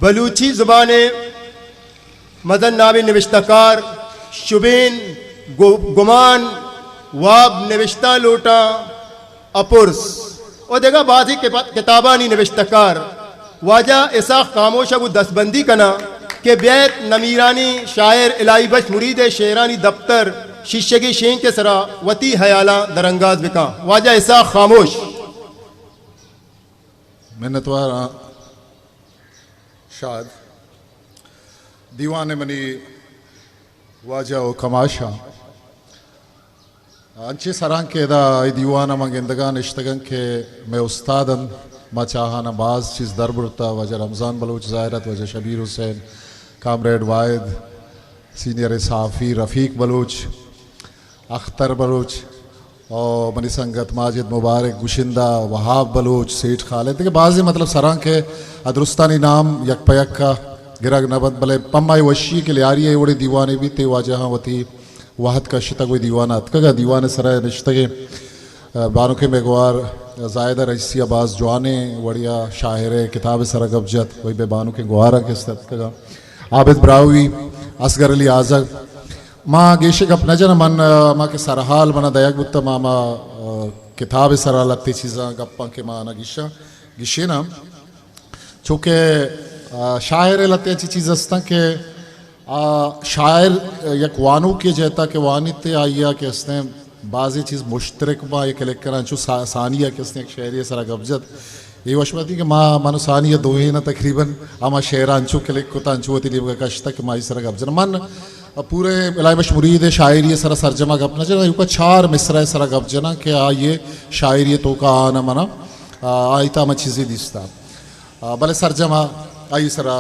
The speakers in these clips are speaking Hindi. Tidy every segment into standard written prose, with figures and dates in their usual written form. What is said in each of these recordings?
बलूची ज़ुबान मदन नामी नविश्ताकार शुबीन गुमान वाब नविश्ता लोटा अपुरस और देखा बात ही किताबानी नविश्ताकार वाजा ऐसा खामोश वो दस्तबंदी कना के बैत नमीरानी शायर इलाई बश मुरीद शेरानी दफ्तर शिष्यगी शें के सरा वती हयाला दरंगाज बिका वाजा ऐसा खामोश मिन्नतवार शाद दीवाने मनी वाजा व कमाशा अंचे सरां के दा दीवाना मंगेंदगान इश्तगन के मैं उस्तादन मा चाहाना बाज चीज़ दरबरता वजह रमज़ान बलूच ज़ायरत वजह शबीर हुसैन कामरेड वाहिद सीनियर साफ़ी रफ़ीक बलूच अख्तर बलूच और मनी संगत माजिद मुबारक गुशिंदा वहाब बलूच सेठ खालिद देखिए बाज़ी मतलब सरां के अदरुस्तानी नाम यक पयक का गिरग नबद भले पम्माई वशी के लियारी है वोड़े दीवाने भी ते वाजह वती वाहद का शिता कोई दीवाना अतका दीवाने सराय रिश्ते बानो के मेगवार ज़ायदा रईसी अब्बास जवाने वड़िया शायर किताब सरा गबजत वही बे बानो के गुआरा के का आबिद ब्रावी असगर अली आज़ग माँ गेशे गप नजर मन माँ के सरहाल मना दयाग बुत्ता मामा किताब सरा लगती चीज़ा गप्पा के माँ ना गिशा गिशे ना चूँकि शायर लते अच्छी चीज़ अस्ता के शायर यक वानू के जैता के वानिते आइया के इसने बाज़ी चीज़ मुश्तरक बा ये कलेक्ट करा चू सानिया के इसने एक शेरिया सरा गबजत ये वशमती के माँ मानो सानिया दो ही ना तकरीबन आमा शेर अंचू कलेक्ट को तांचू होती लिया कश्ता के माई सरा गबजत मन पूरे इलाइबश मुरीद शायरी सरा सरजमा गपना चला युका चार मिसरा सरा गबजना के ये शायरी तो का आना मना आयता म चीज़ें दिस्ता भले सरजमा आई सरा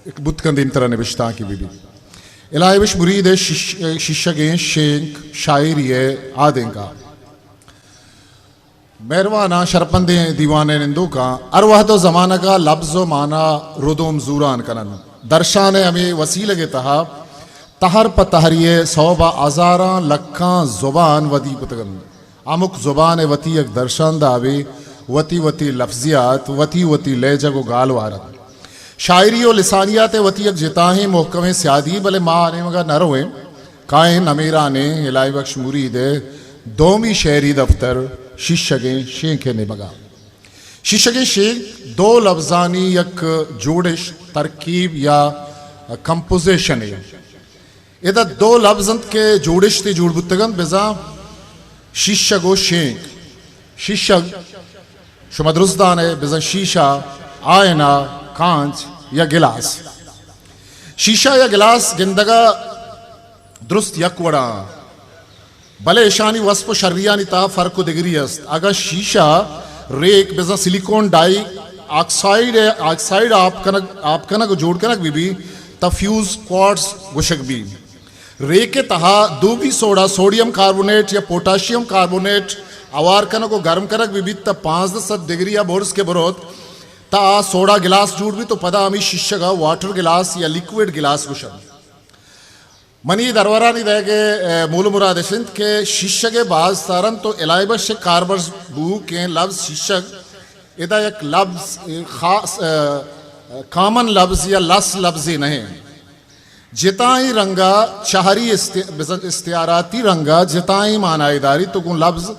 एक बुतकंद इन तरह निविष्टा की बीबी इलाइबश मुरीद शिष्य गे शेख शायरी आदेंगा मेहरवाना शरपंदे दीवाने निंदू का अरवाह तो ज़माना का लफ्ज़ माना रुदुम जूरान कनन दर्शान हमें वसीले के तहा तहर पतहरिए सौबा आज़ारा लक्का ज़ुबान वदी पुतगन अमुक ज़ुबान वती एक दर्शान दावे वती वती लफ्ज़ियात वती वती लहजा को गाल वारत शायरी और लिसानियात वती एक जिताहें मोहकमें स्यादी भले माँ आने मगर न रोए काए नमेरा ने इलाई बख्श मुरीद दोमी शहरी दफ्तर शिष्यगे शेख ने मगा शिष्यगे शेख दो लफ्जानी यक जोड़िश तरकीब या कंपोजिशन है इधर दो लफ्जंत के जोड़िश थे जोड़ बुतगन बेजा शिष्यगो शेख शिष्यग शुमदरुस्तान है बेजा शीशा आयना कांच या गिलास शीशा या गिलास गिंदगा दुरुस्त यकवड़ा भले ईशानी वस्प शर्रियानी ता फर्क को दिगरी अस्त अगर शीशा रेक बेजा सिलिकॉन डाई ऑक्साइड आप कनक जोड़ कनक भी तफ्यूज क्वार्ट्स गुशक भी रेक के तहा दो भी सोडा सोडियम कार्बोनेट या पोटाशियम कार्बोनेट अवार कनक को गर्म कनक भी त 5-10 डिग्री या बोर्स के बरोत ता सोडा गिलास जोड़ भी तो पदा हमी शिष्य का वाटर गिलास या लिक्विड गिलास गुशन मनी दरवरा नहीं देगे मूल मुरादिशिंद के शिष्य के बाज सारन तो इलाइबश से कारबर्स बू के लफ्ज शिक्षक इदा एक लफ्ज खास कॉमन लफ्ज या लस लफ्जी नहीं जिताई रंगा शहरी इस्तियाराती रंगा जिताई मानाईदारी तो गुण लफ्ज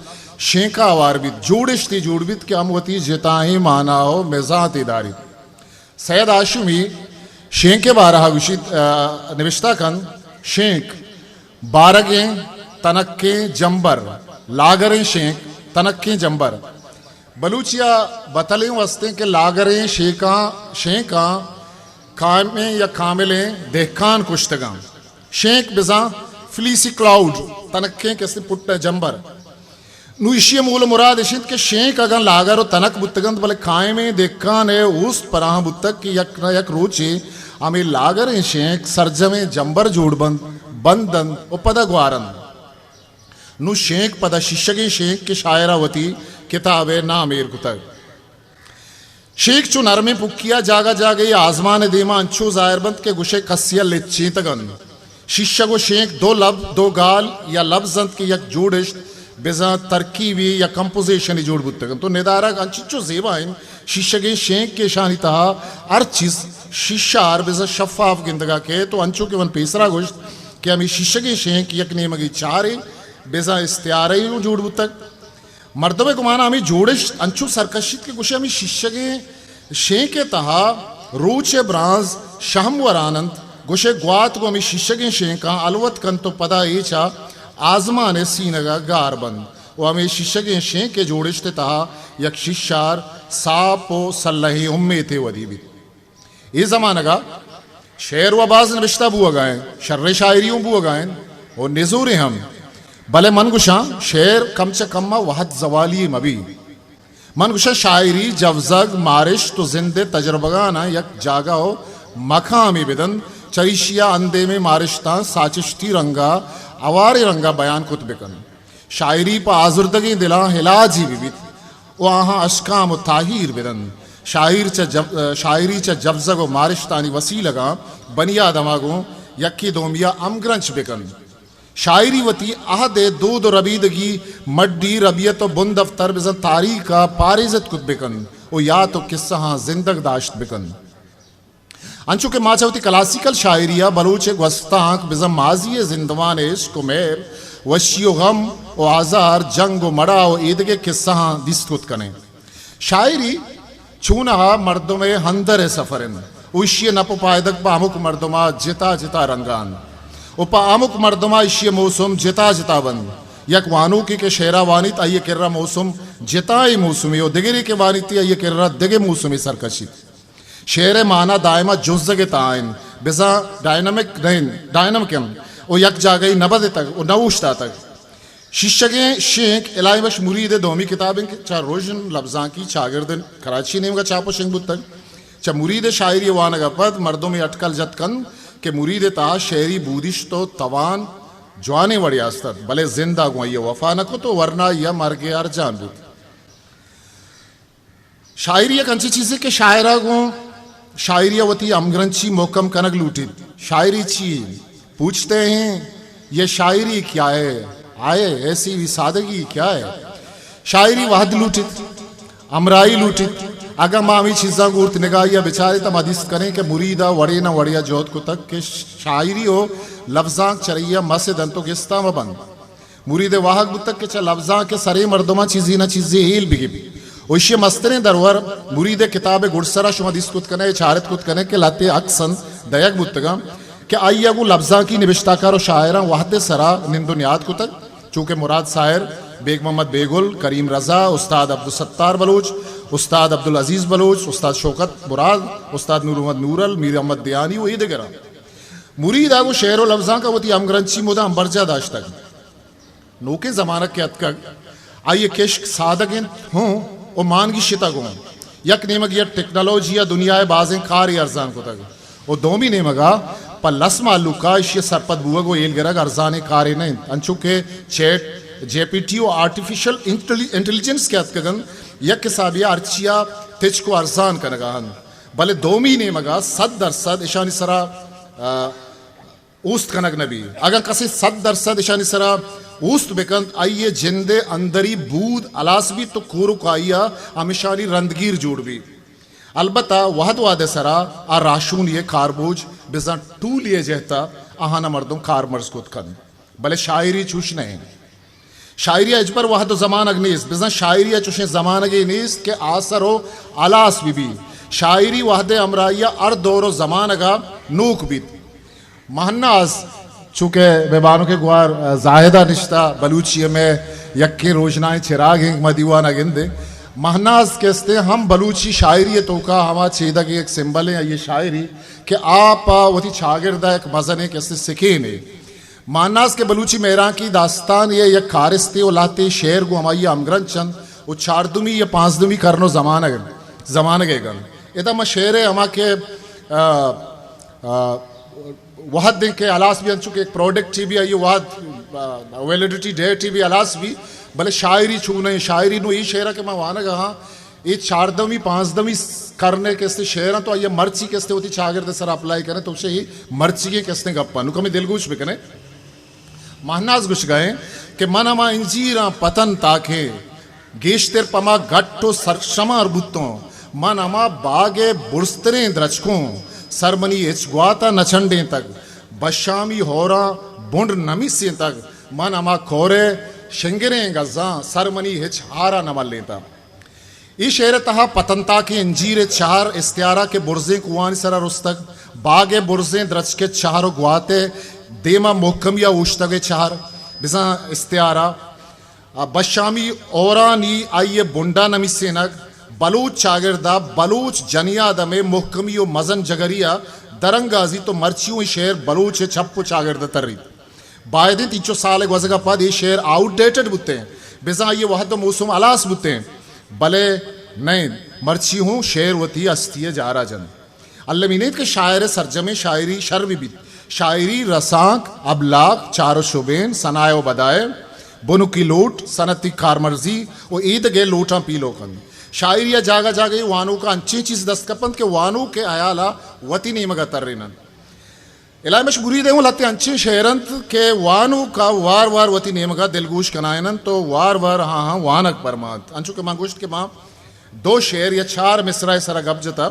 शेखा वारबित जोड़िश्ती जोड़बित के अमवती जिताई माना हो मेजात इदारी सैयद आशमी शेख के बारह विशित निविष्टा कन शेख बारगे तनक्के जंबर लागरें शेख तनक्के जंबर बलूचिया बतलें वस्ते के लागरें शेखा कामे या कामिले देखान कुश्तगा शेख बिजा फ्लीसी क्लाउड तनक्के कैसे पुट्ट जंबर नुशिया मूल मुराद इशित के शेख अगन लागर और तनक बुत्तगंत भले कायमे देखान है उस पराह बुत्तक की यक रोचे आमे लागर शेख सरजमे जंबर जोड़ बंदन और पद ग्वारन नु शेख पद शिष्य शेख के शायरावती किताबे नामेर कुतक शेख चु नरमे पुकिया जागा जागे आजमान देमा अंचो जायरबंद के गुशे कसिया ले चेतगन शिष्य को शेख दो गाल या लफ्जंत की यक जोड़िश बेजा तरकीबी या कंपोजिशन जोड़ बुत्तगन तो निदारक अंचो जेबा इन शिष्यगे शेख के शानी तहा अर्चिस शिष्यार बेजा शफाफ गिंदगा के तो अंचो के वन पेसरा गोश्त कि हमें शिष्यगे शेख यकने मगी चारे बेजा इस्त्यारे जोड़ तक मर्दबे को माना हमें जोड़े अंचो सरकशित के कुछ हमें शिष्यगे शेख के तहा रोचे ब्रांज शाहमवर आनंद गुशे ग्वात को हमें शिष्यगे शेखा अलवत कन तो पदा एचा आजमा ने सीनगा गार बंद वो हमें शिष्यगे शेख के जोड़िश्ते तहा यक शिष्यार सापो सल्लही उम्मे थे वदीबी ये जमाना का शेर वबाज नबिश्ता बुआ गाएं शर्रे शायरियों बुआ गाएं और निजूरे हम भले मनगुशा शेर कम से कम वहद जवाली मबी मनगुशा शायरी जवजग मारिश तो जिंदे तजर्बगाना यक जागा हो मखामी बिदन चरिशिया अंदे में मारिशता साचिश्ती रंगा अवारे रंगा बयान कुत बिकन शायरी पा आजुर्दगी दिला हिलाजी बिबित वहाँ अशकाम ताहिर बिदन शायरी च जबजगो मारिशतानी वसी लगा बनिया दमागो यक्की दोमिया अमग्रंच बिकन शायरी वती आहदे दूध रबीदगी मड्डी रबियत बुन दफ्तर बिजन तारीका पारिजत कुत बिकन ओ या तो किस्सा हाँ जिंदग दाश्त बिकन अंचु के माचावती क्लासिकल शायरिया बलूचे वस्तांक बिजम माजी जिंदवान इश्क मेर वशियो गम ओ आजार जंग ओ मड़ा ओ ईदगे किस्सा हाँ दिस्तुत कने शायरी छूना मर्दों में हंदर सफरन उशिय नप पायदक पामुक मर्दमा जिता जिता रंगान उपा आमुक मर्दमा इशिय मौसम जिता जिता बंद यक वानू की के शेरा वानित आइए किर्रा मौसम जिताई मौसमी ओ दिगरी के वानिती आइए किर्रा दिगे मौसमी सरकशी शेर माना दायमा जुज़्ज़गे ताइन बिजा डायनामिक नहीं डायनामिकम ओ यक जागई नबद तक ओ नवुश्ता तक शिष्यगे शेख इलाई बश मुरीद दोमी किताबें चा रोशन लफ्जा की चागिर्दन कराची ने का चापो शिंग तक चा मुरीद शायरी वानगा पद मर्दों में अटकल जतकन के मुरीद ता शेरी बूदिश तो तवान जवाने वड़ियास्तत भले जिंदा गो ये वफा न को तो वरना यह मर गया यार जान बुत शायरी एक अंची चीज़ है कि शायरा गो शायरिया वती अमग्रंची मोकम कनक लूटी शायरी ची पूछते हैं ये शायरी क्या है आए ऐसी भी सादगी क्या है शायरी वाहद लूटित अमराई लूटित अगर मामी चीज़ा गुर्त निगाहिया बेचारे तम हदीस करें कि मुरीदा वड़े न वड़िया जोत को तक के शायरी हो लफ्जा चरैया मसे दंतो किस्ता में बंद मुरीद वाहक तक के च लफ्जा के सरे मर्दमा चीज़ी न चीज़ी हेल बिगी ओशे मस्तने दरवर मुरीद किताब गुड़सरा शुमा हदीस कुत कने चारत कुत कने के लाते अक्सन दयक बुतगा कि आइया गु लफ्जा की निविश्ताकार और शायरा वाहद सरा निंदुनियाद को तक चूँकि मुराद शायर बेग मोहम्मद बेगुल करीम रज़ा उस्ताद अब्दुल सत्तार बलूच उस्ताद अब्दुल अजीज़ बलूच उस्ताद शौकत मुराद उस्ताद नूर मोहम्मद नूरल मीर अहमद दियानी वो ईद गिरा मुरीद आगो शेर व लफ्जा का वती अमग्रंची मुदा अंबरजा दाश्त तक नोके ज़माना के अतक आइए केश सादक हों और मान की शिता गो यक नेमग या टेक्नोलॉजी या दुनिया बाजें कार अर्जान को तक और दोमी नेमगा पर लस मालू का इश्य सरपत बुआ को एल गिरा अर्जान कारे नहीं अंचु के चैट जेपीटी और आर्टिफिशियल इंटेलिजेंस के अतकगन यक साबिया अर्चिया तिच को अर्जान कनगाहन भले दोमी नेमगा 100% इशानी सरा ऊस्त कनक नबी अगर कसे 100% इशानी सरा ऊस्त बेकंत आइए जिंदे अंदरी बूद अलासबी तो कोरु काइया अमिशानी रंदगीर जोड़ भी अलबत्ता वहद वादे सरा आ राशून ये कारबोज बिजा टूल ये जहता आहाना मर्दों कार मर्ज कुत कन भले शायरी चूश नहीं शायरी अजबर वहद जमान अग्निस बिजा शायरी चुशे जमान अगे नीस के आसर हो अलास बीबी शायरी वहदे अमराइया अर दौरो जमान अगा नूक बीत महन्नाज चूँकि बेबानों के गुआर जाहिदा निश्ता बलूचिया में यक्के रोशनाएं चिराग हैं मदीवान अगिंदे महनाज कहते हम बलूची शायरी तो का हमा चेदा की एक सिंबल है ये शायरी कि आप वही छागिरदा एक मजन कैसे सीखे ने महनाज के बलूची मेरा की दास्तान ये एक खारिस्ते लाते शेर गो हमारी अमग्रंथ चंद वो 4 दुमी या 5 दुमी करनो जमान गए गन इतना मैं शेर है हमा के वहद दिन के अलास भी अंचुके एक प्रोडक्ट टी भी आई वहद वैलिडिटी डे टी भी अलास भी भले शायरी छू नहीं शायरी नो ये शेर के मैं वहाँ कहा ये 4 दमी 5 दमी करने कैसे शेर तो ये मर्ची कैसे होती छागिर सर अप्लाई करें तो उसे ही मर्ची के कैसे गप्पा नु कमी दिल गुश भी करें महनाज गुश गए कि मनमा इंजीरा पतन ताके गेश्तेर पमा गट्टो सरक्षमा अर्बुत्तों मन अमा बागे बुरस्तरे द्रचकों सरमनी इचगवाता नचंडे तक बशामी होरा बुंड नमिसे तक मन अमा खोरे शिंगरे गजा सरमनी हिच हारा नमल लेता ई शेर तहा पतंता के इंजीर चार इस्त्यारा के बुरजे कुआन सरा रुस्तक बागे बुरजे द्रच के चार गुआते देमा मोहकम या उश्तगे चार बिजा इस्त्यारा बशामी औरानी आइए बुंडा नमी सेनक बलूच चागिरदा बलूच जनिया दमे मोहकमी ओ मजन जगरिया दरंगाजी तो मर्चियों शेर बलूच छप्पू चागिरदा तर्री बायदे 300 साल वजगा पद ये शेर आउटडेटेड बुते हैं बिजा ये वह तो मौसम अलास बुते हैं भले नहीं मर्ची हूँ शेर वती अस्तिय जारा जन अल्लमीनेत के शायर सरजमे शायरी शर्विबित शायरी रसाक अबलाक चारो शुबेन सनायो बदाए बुनु की लूट सनती कारमर्जी वो ईद गे लूटा पी लोकन शायरिया जागा जागे वानू का अंची चीज दस्तकपंत के वानू के आयाला वती नहीं मगा तर्रिनन इलाय मशगूरी देहूँ लते अंची शेरंत के वानू का वार वार वती नेमगा दिलगूश कनायनन तो वार वार हाँ हाँ वानक परमात अंचू के मांगुश्त के माँ 2 शेर या 4 मिसरा सरा गब जता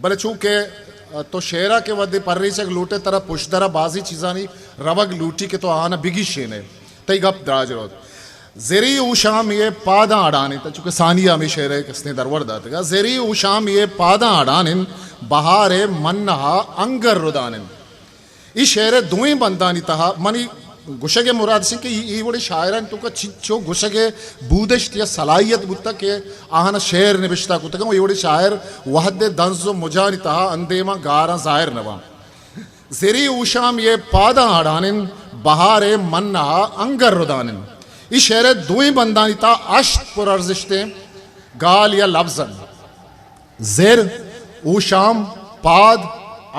भले चूँके तो शेरा के वदे पर्री चक लूटे तरह पुशदरा बाजी चीज़ा नहीं रवग लूटी के तो आना बिगी शेने तई गप दराज रोत जेरी उशाम ये पादा अड़ाने तो चूँकि सानिया में शेर है किसने दरवर दातेगा जेरी उशाम ये पादा अड़ानिन बहारे मन्नहा अंगर रुदानिन ई शेर दुई बंदानी तहा मनी गुशगे मुराद से कि ये बड़े शायरन तो का चिच्चो गुशगे बूदश्त या सलाहियत बुत्ता के आहना शेर निबिश्ता कुत्ता का ये बड़े शायर वहदे दंजो मुजानी तहा अंदेमा गारा जाहिर नवा जेरी उशाम ये पादा अड़ानिन बहारे मन्नहा अंगर रुदानिन ई शेर दुई बंदानी ता अश्त पर अर्जिश्ते गाल या लफ्जन जेर उशाम पाद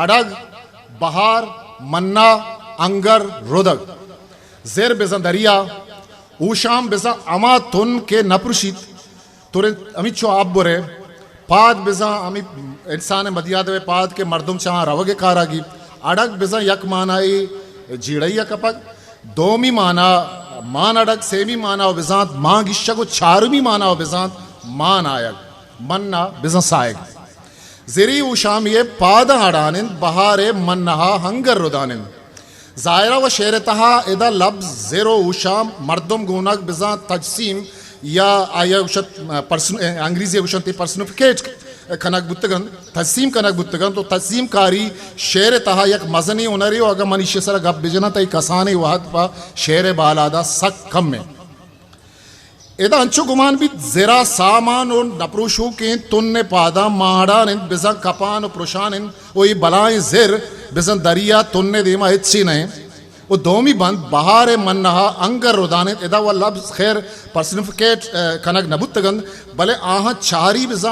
अड़ग बहार मन्ना अंगर रुदग जेर बेजा दरिया ऊशाम बेजा अमा तुन के नपरुशित तुरे अमित चो आप बोरे पाद बेजा अमित इंसान मदिया देवे पाद के मर्दुम चाह रवगे कारागी अड़ग बेजा यक मानाई जीड़ैया कपक दोमी माना मान अड़ग सेमी माना बेजात मां गिश्शा को चारमी माना बेजात मान आयक मन्ना बेजा सायक जेरी उशाम ये पादा अड़ानिन बहारे मन्नहा हंगर रुदानिन जायरा व शेर तहा इदा लफ्ज जेरो उशाम मर्दम गुनक बिजा तजसीम या आया उशत अंग्रेजी उशत पर्सनिफिकेट कनक बुत्तगन तजसीम कनक बुत्तगन तो तजसीम कारी शेर तहा यक मजनी उनरी अगर मनीष्य सर गप बिजना तई कसानी वहद पा शेर बालादा सक कम में एदा अंचो गुमान भी जेरा सामान और नपरुशु के तुन्ने पादा माड़ा ने बिजा कपान प्रुशान वो ये बलाएं जेर बिजन दरिया तुन्ने देमा इच्छी नहीं वो दोमी बंद बहारे मन्नहा अंगर रुदाने एदा वो लफ्ज खैर पर्सनिफिकेट कनक नबुत्तगंद भले आहा चारी बिजा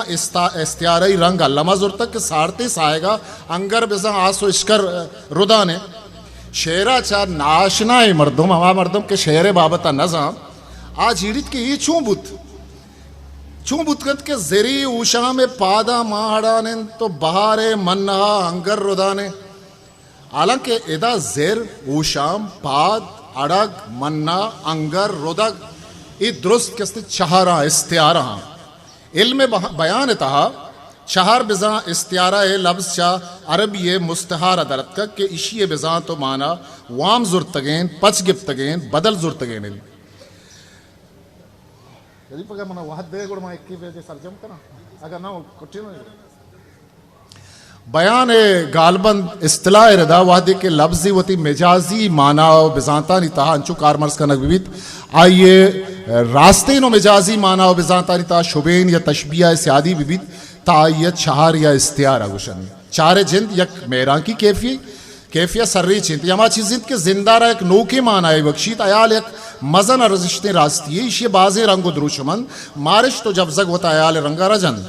इस्तियारी रंग लमजुर तक के सारते साएगा अंगर बिजा आसो इश्कर रुदाने शेरा चार नाशनाए मर्दुम हमा मर्दुम के शेरे बाबता नजाम आज हिड़ित के ये चूं बुत के जेरी उशा में पादा माड़ाने तो बहारे मन्नहा अंगर रुदाने हालांकि एदा जेर उशाम पाद अड़ग मन्ना अंगर रुदग ये दुरुस्त किस्ते चहारा इस्तियारा इल्म बयान तहा चहार बिजा इस्तियारा है लफ्ज चाह अरब ये मुस्तहार अदरत का के इशिये बिजा तो माना वाम जुर्तगेन पच गिफ्तगेन बदल जुर्तगेन यदि पगा मना वहद दे गुड़ मा इक्की बेजे सरजम करा अगर ना कुटिनो बयान गालबंद इस्तिलाह रदा वादे के लफ्जी वती मिजाजी माना बिजाता निता अंचु कारमर्स का नगवित आइए रास्ते नो मिजाजी माना बिजाता निता शुबेन या तशबिया स्यादी विविध तायत शहर या इस्तियार अगुशन चारे जिंद यक मेरा की कैफिया सर्री चिंत यमा चीजिंद के जिंदारा एक नोके माना है बख्शीत अयाल एक मजन रजिश्ते रास्ती है इशे बाजे रंगो द्रुशमन मारिश तो जब जग वता अयाल रंगा रजन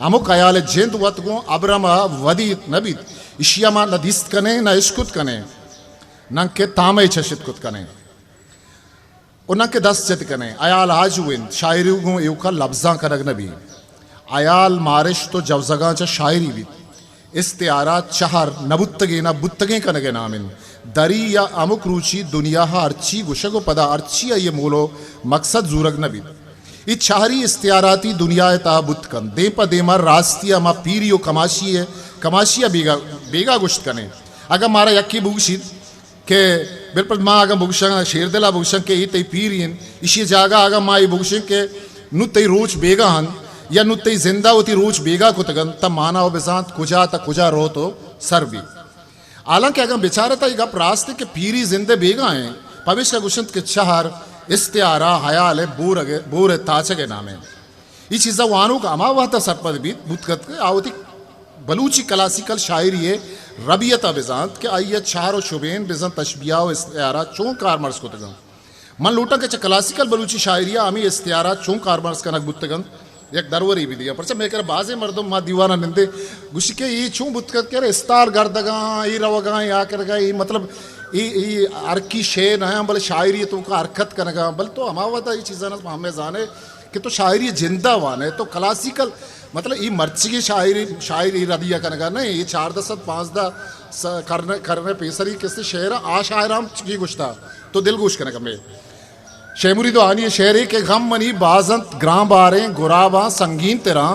अमुक अयाल जिंद वतगो अब्रमा वदीत नबीत इशियामा न दिस्त कने न इश्कुत कने न के तामे छशित कुत कने उन के दस जत कने अयाल आजुइन शायरी गो युका लफ्जा करग नबी अयाल मारिश तो जब जगा च शायरी भी इस्तियारा चहर नबुत्तगे न बुत्तगे कनगे नामिन दरी या अमुक रुचि दुनिया हा अर्ची गुशगो पदा अर्ची ये मोलो मकसद जूरग नबी ई चारी इस्तियाराती दुनिया ता बुतकन दे प देमर रास्तिया मा पीरियो कमाशिया बेगा बेगा गुश्त कने अगर मारा यक्की बुगशिद के बिल्कुल माँ अगर बुगशंग शेर दिला बुगशंग के ई तई पीरियन इसी जागा अगर माँ ई बुगशंग के नु तई रोज बेगा हन या नु तई जिंदा होती रोज बेगा को तगन तब माना हो बेसांत कुजा रो तो सर भी हालांकि अगर बेचारा था गप रास्ते के पीरी जिंदे बेगा हैं भविष्य गुशंत के चार इस्तियारा हयाल है बोर ताचे के नामे ये चीज़ा वानों का अमा वह था सरपद भी बुतकत के आवती बलूची क्लासिकल शायरी है रबियत बेजांत के आइए चार और शुबेन बेजन तशबिया इस्तियारा चों कारमर्स को तगन मन लूटा के क्लासिकल बलूची शायरिया आमी इस्तियारा चों कारमर्स का नक बुतगन एक दरवरी भी दिया पर मैं कर बाजे मर्दम मा दीवाना निंदे गुशी के ये चूं बुतकत के इस्तार गर्दगा ई रवगा या करगा ई मतलब ई अरकी शेर है बल शायरी तो का हरकत करगा बल तो हमावता ये चीज़ा ना हमें जाने कि तो शायरी जिंदा वान है तो क्लासिकल मतलब ये मर्ची की शायरी रदिया करगा नहीं ये 4-10 करने पेसरी किससे शेर आ शायराम की गुश्ता तो दिल गुश करगा मैं शेमुरी तो आनी शेरे के गम मनी बाजंत ग्रां बारे गुराबा संगीन तेरा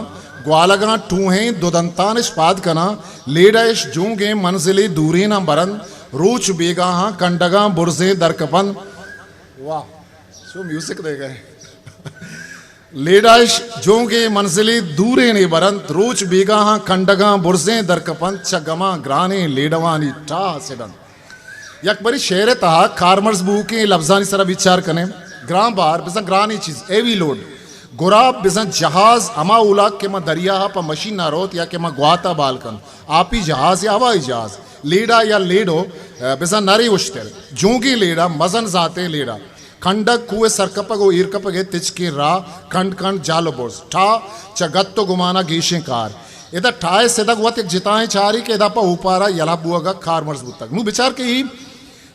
ग्वालगा टूहें दुदंतान इस्पाद कना लेडाइश जूंगे मंजिले दूरी ना बरन रोच बेगा कंडगा बुरजे दरकपन वाह शो म्यूजिक दे गए लेडाइश जोंगे मंजिले दूरे ने बरंत रोच बेगा कंडगा बुरजे दरकपन चगमा ग्राने लेडवानी टा सेडन यक बरी शेर तहा कारमर्स बू के लफ्जानी सरा विचार कने ग्रां बार बिसा ग्रानी चीज एवी लोड गुराब बिसा जहाज अमा उलाक के मा दरिया पा मशीन ना रोत या के मा ग्वाता बालकन आपी जहाज या हवाई जहाज लेडा या लेडो बिसा नरी उश्तर जोंगी लेडा मजन जाते लेडा खंडक कुए सरकपगो ईरकपगे तिचके रा खंड खंड जालो बोर्स ठा चगत्तो गुमाना गेशे कार इधर ठाए सेदक वत एक जिताए चारी के इदा पा ऊपारा यला बुआगा कारमर्स बुतक नु विचार के ही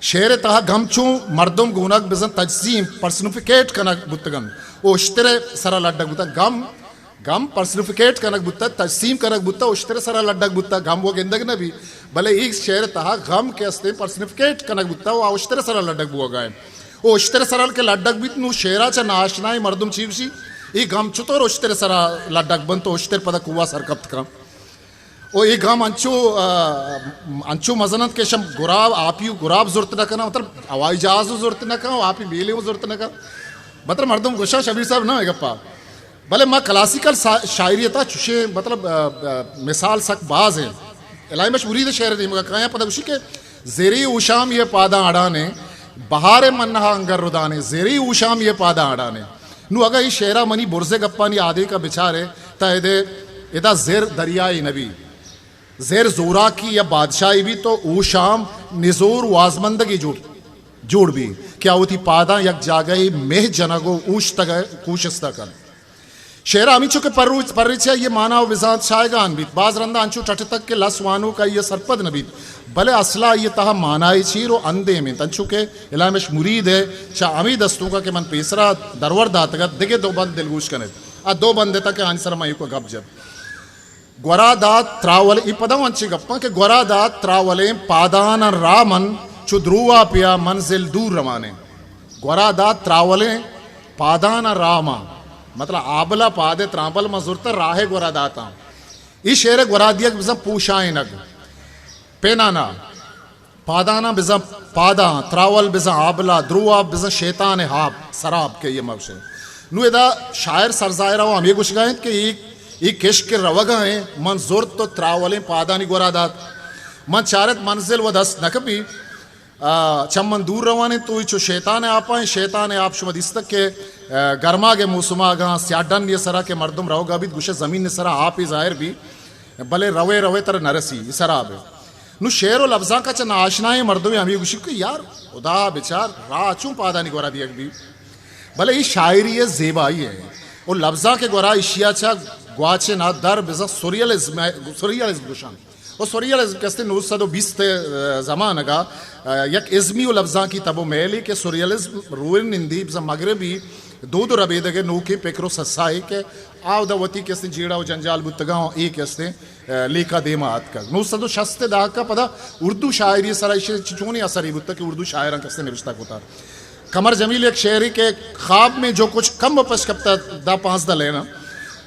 शेर तहा गमचू मर्दम गुनक बिजन तजसीम पर्सनिफिकेट कनक बुतगन ओश्तरे सरा लड्डक बुता गम पर्सनिफिकेट कनक बुता तजसीम कनक बुता ओश्तरे सरा लड्डक बुता गम वो गेंदक न भी भले एक शेर तहा गम के अस्ते पर्सनिफिकेट कनक बुता वो ओश्तरे सरा लड्डक बुआ गए ओश्तरे सरा के लड्डक बित नु शेरा च नाशनाई मर्दम चीवसी ई गम चुतोर ओश्तरे सरा लड्डक बन तो ओश्तरे पदा कुवा सरकप्त का ओ एक गम अंचो मजनत के शम गुराब आपी गुराब जुर्त न करना मतलब हवाई जहाज जुर्त न करो आपी बेले जुर्त न कर मतलब मर्दम गुशा शबीर साहब ना गप्पा भले माँ क्लासिकल शायरी था चुशे मतलब मिसाल सक बाज है इलाही मशहूरी शेर दी मगर कहाँ पता उसी के जेरी उशाम ये पादा अड़ाने बहारे मन्हा अंगर रुदाने जेरी उशाम ये पादा अड़ाने नु अगर ये शेरा मनी बुरजे गप्पा नी आदे का बिचारे तायदे इदा जेर दरियाई नबी जेर जोरा की या बादशाही भी तो ऊशाम निजोर वाजमंदगी जोड़ भी क्या होती पादा यक जागई मेह जनगो ऊश तक कूशस्ता कर शेरा अमीचो के परिचय ये माना विजात शायगान बीत बाज रंदा अंचो टट तक के लसवानों का ये सरपद नबीत भले असला ये तहा मानाई चीरो अंधे में तंचु के इलामेश मुरीद है चाह अमी दस्तों का के मन पेसरा दरवर दातगत दिगे दो बंद दिलगूश कने आ दो बंदे तक के आंसर मायू को गप जब ग्वरादात त्रावल ई पदम अंची गप्पा के ग्वरादात त्रावले पादान रामन चुद्रुआ पिया मंजिल दूर रवाने ग्वरादात त्रावले पादान रामा मतलब आबला पादे त्रांबल मजूरता राहे ग्वरादाता ई शेर ग्वरादिया बिजा पूशाए नग पेनाना पादाना बिजा पादा त्रावल बिजा आबला द्रुआ बिजा शैतान हाब सराब के ये मवशे नु एदा शायर सरजायरा हम ये कुछ गए कि ई केश के रवगा है मन जोर तो त्रावले पादानी गोरादात मन चारत मंजिल व दस नकबी चमन दूर रवाने तो चो शैतान आपा है शैतान आप शुमद इस तक के गर्मा के मौसमा गा स्याडन ये सरा के मर्दम रहोगा भी गुशे जमीन ने सरा आप ही जाहिर भी भले रवे रवे तर नरसी सरा बे नु शेर और लफ्जा का चना आशनाए मर्दों में हमें गुशी को यार उदा बेचार राचू पादानी गोरा दिया भी भले ये शायरी है जेबाई है और लफ्जा के गोरा इशिया चा ग्वाचे ना दर बिजा सोरियलिज्म गुशान और सोरियलिज्म कहते 1920 जमान का यक इज़्मी लफ्जा की तबो मेली के सोरियलिज्म रूइन इंदी बिजा मगरबी दो रबेद के नो के पेकरो ससाई के आव दवती कहते जीड़ा जंजाल बुतगा ए कहते लेखा देमा हाथ का 1960 दाग का पता उर्दू शायरी सरा चुनी असरी बुत के उर्दू शायरा कहते निविष्टा होता कमर जमील एक शेरी के ख्वाब में जो कुछ कम बपश कपता दा पांच दा लेना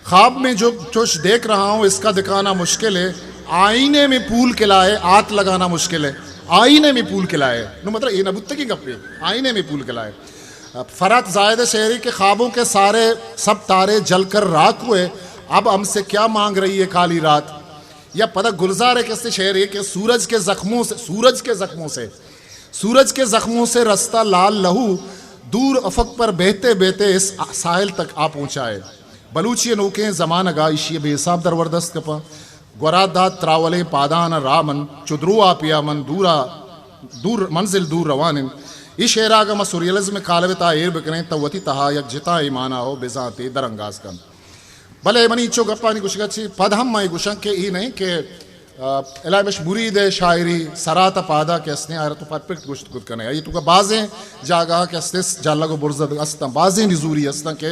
ख्वाब में जो कुछ देख रहा हूँ इसका दिखाना मुश्किल है, आईने में पूल खिलाए आत लगाना मुश्किल है। आईने में पूल खिलाए नो मतलब ये नबुत्ते की गप्पे, आईने में पूल खिलाए। फरत जायद शहरी के ख्वाबों के सारे सब तारे जलकर राख हुए, अब हमसे क्या मांग रही है काली रात। या पता गुलजार है कैसे शहर है कि सूरज के जख्मों से रास्ता लाल लहू दूर अफक पर बहते बहते इस साहिल तक आ पहुंचाए। बलूची नौके जमानगा इशिय बेसाब दरवरदस्त कपा ग्वरादा त्रावले पादान रामन चुद्रुआ पियामन दूर मंजिल दूर रवानिन इस शेरागम सुरियलिज्म में कालविता एर बिकने तवती तहा यक जिता ईमाना हो बेजाते दरंगाज कन भले मनी इच्छो गप्पा नहीं कुछ गच्छी पद हम मैं गुशंक के ई नहीं के इलामिश मुरीद शायरी सराता पादा के असने आर तो परफेक्ट गुश्त खुद करने ये तुका बाजें जागा के अस्तिस जाल्ला को बुर्जद अस्ता बाजें निजूरी अस्ता के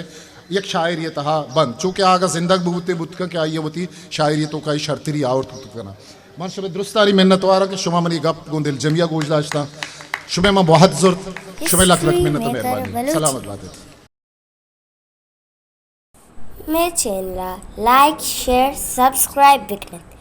एक शायर ये तहा बंद चूँकि आगा जिंदग बुते बुतका क्या ये होती शायरी तो का शर्तरी और तो करना मन शुभ दुरुस्तारी मिन्नत वारा के शुमा मनी गप गुंदिल जमिया गोश दाश्ता शुमे में बहुत ज़रूरत शुमे लाख मिन्नत मेहरबानी सलामत बात मेरे चैनल लाइक शेयर सब्सक्राइब बिकने